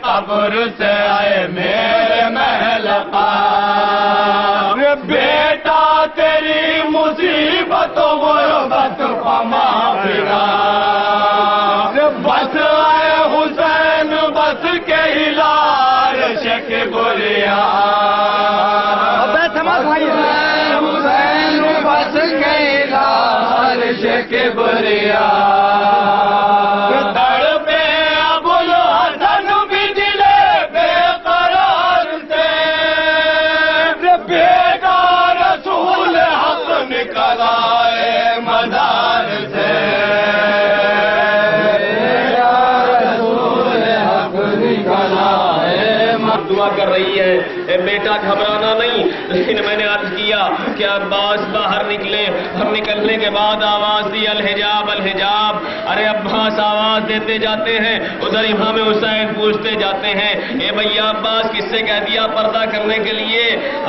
قبر سے آئے میرے محل قاف، بیٹا تیری مصیبت غربت پما پھرا، بس آئے حسین بس کے ہلال شک گریا، حسین بس کے ہلال شک گریا، کر رہی ہے بیٹا گھبرانا نہیں، لیکن میں نے عرض کیا کہ عباس باہر نکلے، اور نکلنے کے بعد آواز دی الحجاب الحجاب، ارے عباس آواز دیتے جاتے ہیں، ادھر امام حسین پوچھتے جاتے ہیں اے بھیا عباس کس سے کہہ دیا پردہ کرنے کے لیے؟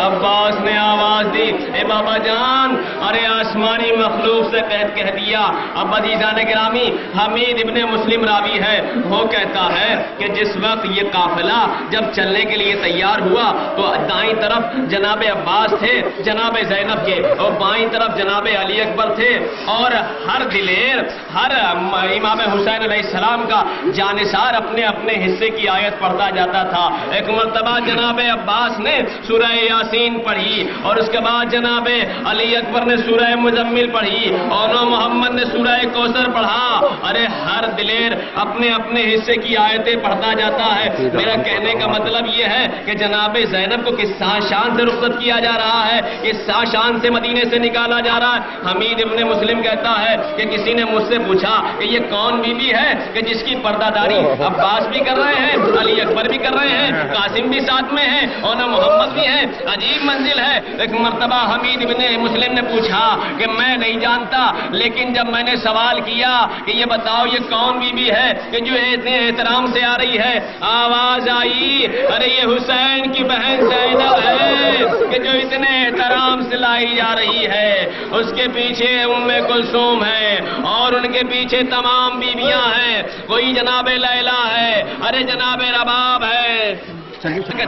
عباس نے آواز دی اے بابا جان ارے آسمانی مخلوق سے کہہ دیا۔ اب عزیزان گرامی حمید ابن مسلم راوی ہے، وہ کہتا ہے کہ جس وقت یہ قافلہ جب چلنے کے لیے تیار ہوا تو دائیں طرف جناب عباس تھے جناب زینب کے، اور بائیں طرف جناب علی اکبر تھے، اور ہر دلیر ہر امام حسین علیہ السلام کا جانثار اپنے اپنے حصے کی آیت پڑھتا جاتا تھا۔ ایک مرتبہ جناب عباس نے سورہ یاسین پڑھی، اور اس کے بعد جناب علی اکبر نے سورہ مزمل پڑھی، اور محمد نے سورہ کوثر پڑھا۔ ارے ہر دلیر اپنے اپنے حصے کی آیتیں پڑھتا جاتا ہے۔ میرا کہنے کا مطلب یہ ہے کہ جناب زینب کو کس شان سے رخصت کیا جا رہا ہے، کس شان سے مدینے سے نکالا جا رہا ہے۔ حمید ابن مسلم کہتا ہے کہ کسی نے مجھ سے پوچھا کہ یہ کون بی بی ہے کہ جس کی پردہ داری عباس بھی کر رہے ہیں، علی اکبر بھی کر رہے ہیں، قاسم بھی ساتھ میں ہیں، اور محمد بھی ہیں، عجیب منزل ہے۔ ایک مرتبہ حمید ابن مسلم نے پوچھا کہ میں نہیں جانتا، لیکن جب میں نے سوال کیا کہ یہ بتاؤ یہ کون بی بی ہے کہ جو اتنے احترام سے آ رہی ہے، آواز آئی ارے یہ حسین کی بہن زینب ہے کہ جو اتنے احترام سے لائی جا رہی ہے، اس کے پیچھے ام کلثوم ہے، اور ان کے پیچھے تمام بیویاں ہیں، کوئی جناب لیلا ہے، ارے جناب رباب ہے۔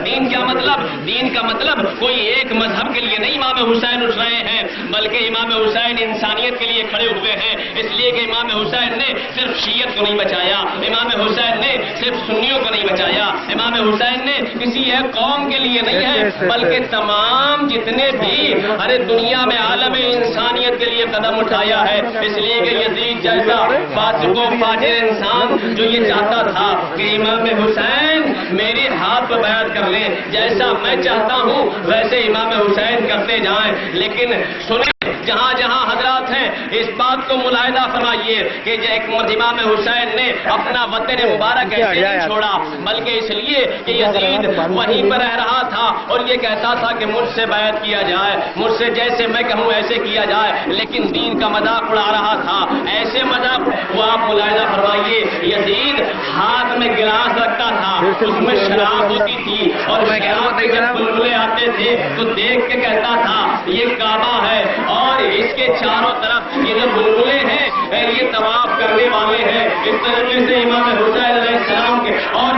دین کیا مطلب؟ دین کا مطلب کوئی ایک مذہب کے لیے نہیں امام حسین اٹھ رہے ہیں، بلکہ امام حسین انسانیت کے لیے کھڑے ہوئے ہیں، اس لیے کہ امام حسین نے صرف شیعت کو نہیں بچایا، امام حسین نے صرف سنیوں کو نہیں بچایا، امام حسین نے کسی ایک قوم کے لیے نہیں ہے، بلکہ تمام جتنے بھی ارے دنیا میں عالم انسانیت کے لیے قدم اٹھایا ہے۔ اس لیے کہ یزید جیسا فاسق و فاجر انسان جو یہ چاہتا تھا کہ امام حسین میرے ہاتھ پر بیعت کر لیں، جیسا میں چاہتا ہوں ویسے امام حسین کرتے جائیں، لیکن سنیں جہاں جہاں حضرات ہیں اس بات کو ملاحظہ فرمائیے کہ ایک امام حسین نے اپنا وطن مبارک ایسے نہیں چھوڑا، بلکہ اس لیے کہ یزید وہیں پر رہ رہا تھا اور یہ کہتا تھا کہ مجھ سے بیعت کیا جائے، مجھ سے جیسے میں کہوں ایسے کیا جائے، لیکن دین کا مذاق اڑا رہا تھا۔ ایسے مذاق وہ آپ ملاحظہ فرمائیے، یزید ہاتھ میں گلاس رکھتا تھا، اس میں شراب ہوتی تھی، اور شراب کے جب بلبلے آتے تھے تو دیکھ کے کہتا تھا یہ کعبہ ہے، اور اس کے چاروں طرف یہ جو بلبلے ہیں یہ طواف کرنے والے ہیں۔ اس طریقے سے امام حسین علیہ السلام کے اور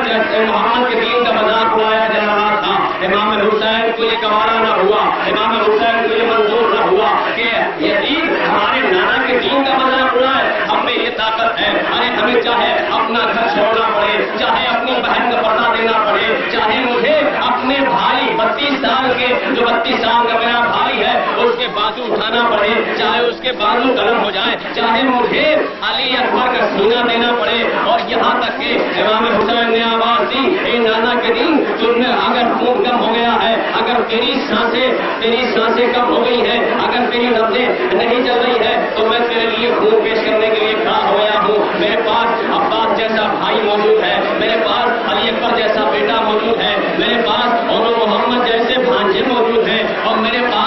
محمد کے دین کا مذاق اڑایا جا رہا تھا۔ امام حسین کو یہ گوارا نہ ہوا، امام حسین کو یہ منظور نہ ہوا کہ یزید ہمارے نانا کے دین کا مذاق اڑائے۔ ہم میں یہ طاقت ہے، ارے ہمیں چاہے اپنا گھر چھوڑنا پڑے، چاہے اپنی بہن کا پردہ دینا پڑے، چاہے مجھے اپنے بھائی 32 سال کے جو 32 سال کا میرا بھائی ہے اس کے بازو اٹھانا پڑے، چاہے اس کے بازو گرم ہو جائے، چاہے مجھے علی اکبر کا سینہ دینا پڑے، اور یہاں تک کہ امام حسین نے آواز دی اے نانا کے دین تم نے اگر خون کم ہو گیا ہے، اگر تیری سانسیں کم ہو گئی ہیں، اگر تیری نبضیں نہیں چل رہی ہے تو میں تیرے لیے خون پیش کرنے کے لیے کھڑا ہو گیا ہوں۔ میرے پاس عباس جیسا بھائی موجود ہے، میرے پاس علی اکبر جیسا بیٹا موجود ہے، میرے پاس اور محمد جیسے بھانجے موجود ہیں، اور میرے پاس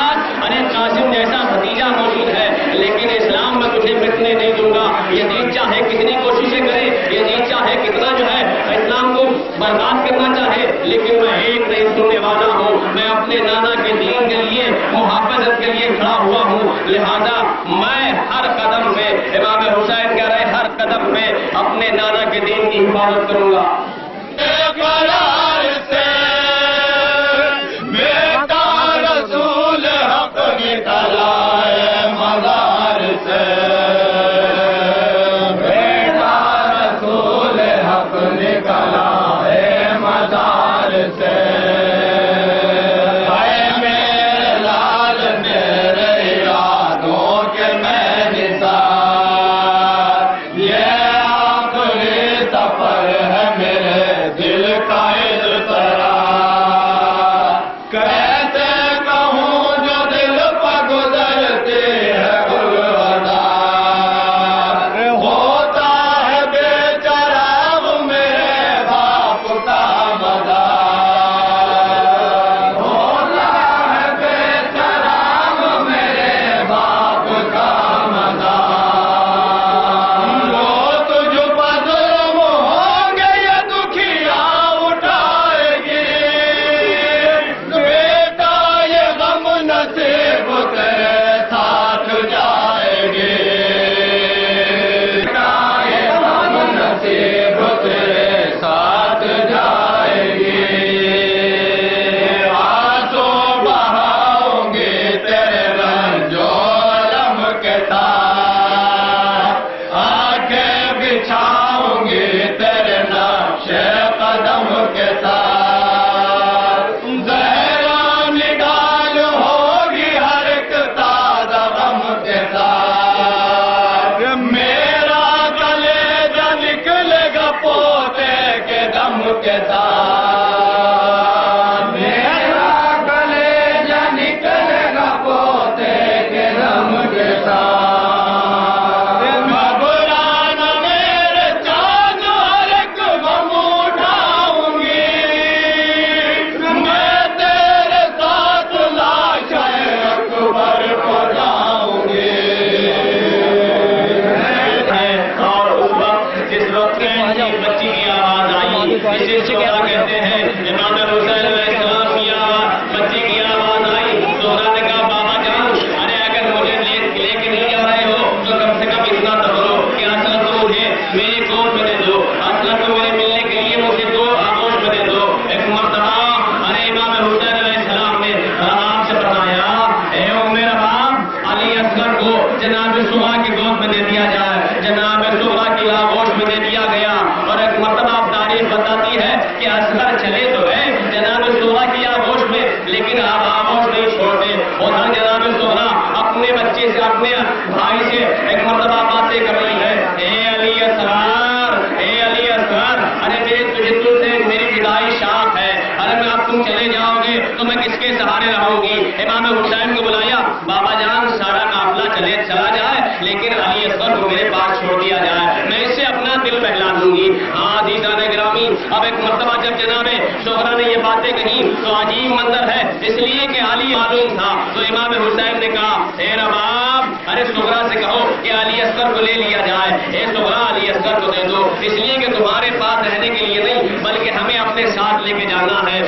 قاسم جیسا بھتیجا موجود ہے، لیکن اسلام میں تجھے مٹنے نہیں دوں گا۔ یزید چاہے کتنی کوششیں کرے، یزید چاہے کتنا جو ہے اسلام کو برباد کرنا چاہے، لیکن میں ایک نہیں سننے والا ہوں، میں اپنے نانا کے دین کے لیے محافظت کے لیے کھڑا ہوا ہوں۔ لہذا میں ہر قدم پہ امام حسین کہہ رہے ہر قدم پہ اپنے نانا کے دین کی حفاظت کروں گا۔ کے ساتھ، زہرا نگال ہوگی ہر ایک تازہ غم کے ساتھ، میرا کلیجہ نکلے گا پوتے کے دم کے ساتھ، میرا کلیجہ نکلے گا پوتے کے دم کے ساتھ، گھبرانا میرے چاند ہر ایک غم اٹھاؤں گی، میں تیرے ساتھ لاش اکبر کو جاؤں گی۔ اور اس وقت جس وقت بچی کی آواز آئی، اسے کیا کہتے ہیں، امام حسین علیہ السلام کی آواز، بچی کی آواز آئی، زہرا نے کہا بابا جان، ارے اگر مجھے لے کے نہیں جا رہے ہو تو کم سے کم اتنا تو کرو کہ اصل تو مجھے میری گود میں دے دو، اصل تو میرے ملنے کے لیے مجھے دو آغوش میں دے دو۔ ایک مرتبہ ارے امام حسین علیہ السلام نے آپ سے فرمایا، اے میرا باپ علی اصغر کو جناب صبح کی گود میں دے دیا جائے، جناب صبح کی آغوش میں دے دیا گیا۔ اور ایک مرتبہ تاریخ بتاتی ہے کہ اصغر چلے تو ہے جناب صبح کی آغوش میں، لیکن آپ آغوش نہیں چھوڑتے، ادھر جناب صبح اپنے بچے سے، اپنے بھائی سے ایک مرتبہ باتیں کر رہی ہے، اے علی اصغر، اے علی اصغر، ارے تجھے تم سے میری جدائی شاق ہے، ارے میں اب تم چلے جاؤ گے تو میں کس کے سہارے رہوں گی؟ امام حسین کو بلایا، بابا جان سارا قافلہ چلا جائے لیکن علی اصغر کو میرے پاس چھوڑ دیا جائے، میں اس سے اپنا دل بہلا دوں گی۔ ہاں عزیزان گرامی، اب ایک مرتبہ جب جناب زہرا نے یہ باتیں کہیں تو عجیب منظر ہے، اس لیے کہ علی معلوم تھا، تو امام حسین نے کہا، اے رباب، ارے زہرا سے کہو کہ علی اصغر کو لے لیا جائے، اے زہرا علی اصغر کو دے دو، اس لیے کہ تمہارے پاس رہنے کے لیے نہیں بلکہ ہمیں اپنے ساتھ لے کے جانا ہے۔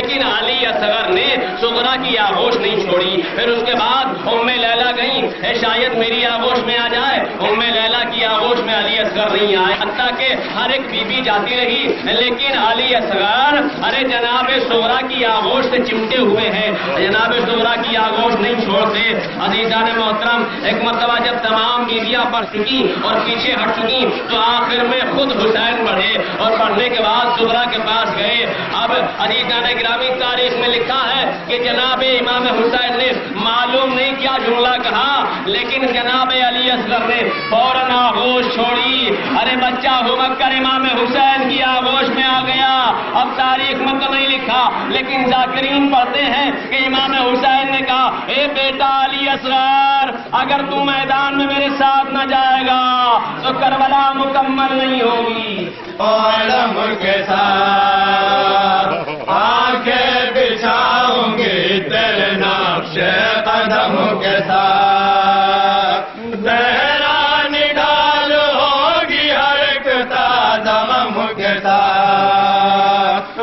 لیکن علی اصغر نے زہرا کی آغوش نہیں چھوڑی۔ پھر اس کے بعد ام لیلا گئیں، اے شاید میری آغوش میں آ جائے، ام لیلا کی آغوش میں علی اصغر نہیں آئے، حتیٰ کہ ہر ایک بی بی جاتی رہی، لیکن علی اصغر ارے جناب زہرا کی آغوش سے چمٹے ہوئے ہیں، جناب زہرا کی آغوش نہیں چھوڑتے۔ عزیزان محترم، ایک مرتبہ جب تمام بیویاں پڑھ چکی اور پیچھے ہٹ چکی تو آخر میں خود حسین بڑھے اور پڑھنے کے بعد زہرا کے پاس گئے۔ اب عزیزان گرامی، تاریخ میں لکھا ہے کہ جناب امام حسین نے معلوم نہیں کیا جملہ کہا، لیکن جناب علی اصغر نے فوراً آغوش چھوڑی، ارے بچہ ہومک کر امام حسین کی آغوش میں آ گیا۔ اب تاریخ میں تو نہیں لکھا لیکن ذاکرین پڑھتے ہیں کہ امام حسین نے کہا، اے بیٹا علی اصغر، اگر تو میدان میں میرے ساتھ نہ جائے گا تو کربلا مکمل نہیں ہوگی۔ عالم کے ساتھ آنکھیں بچھاؤں گی تیرے نقش قدم کے ساتھ، زہرا نگال ہوگی ہر ایک تازہ غم کے ساتھ،